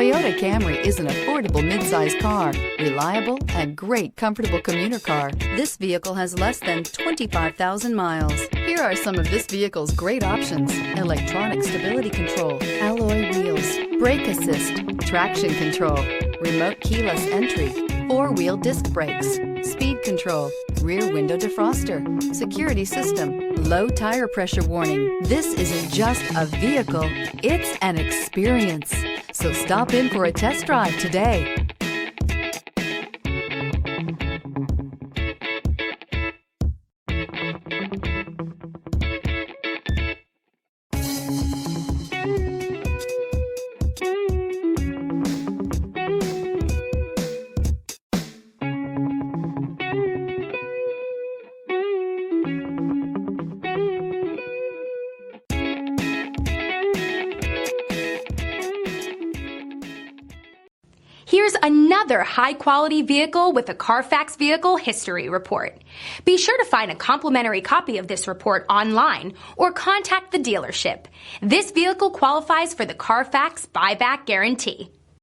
Toyota Camry is an affordable midsize car, reliable and great comfortable commuter car. This vehicle has less than 25,000 miles. Here are some of this vehicle's great options: electronic stability control, alloy wheels, brake assist, traction control, remote keyless entry, four-wheel disc brakes, speed control, rear window defroster, security system, low tire pressure warning. This isn't just a vehicle, it's an experience. So stop in for a test drive today. Here's another high-quality vehicle with a Carfax Vehicle History Report. Be sure to find a complimentary copy of this report online or contact the dealership. This vehicle qualifies for the Carfax Buyback Guarantee.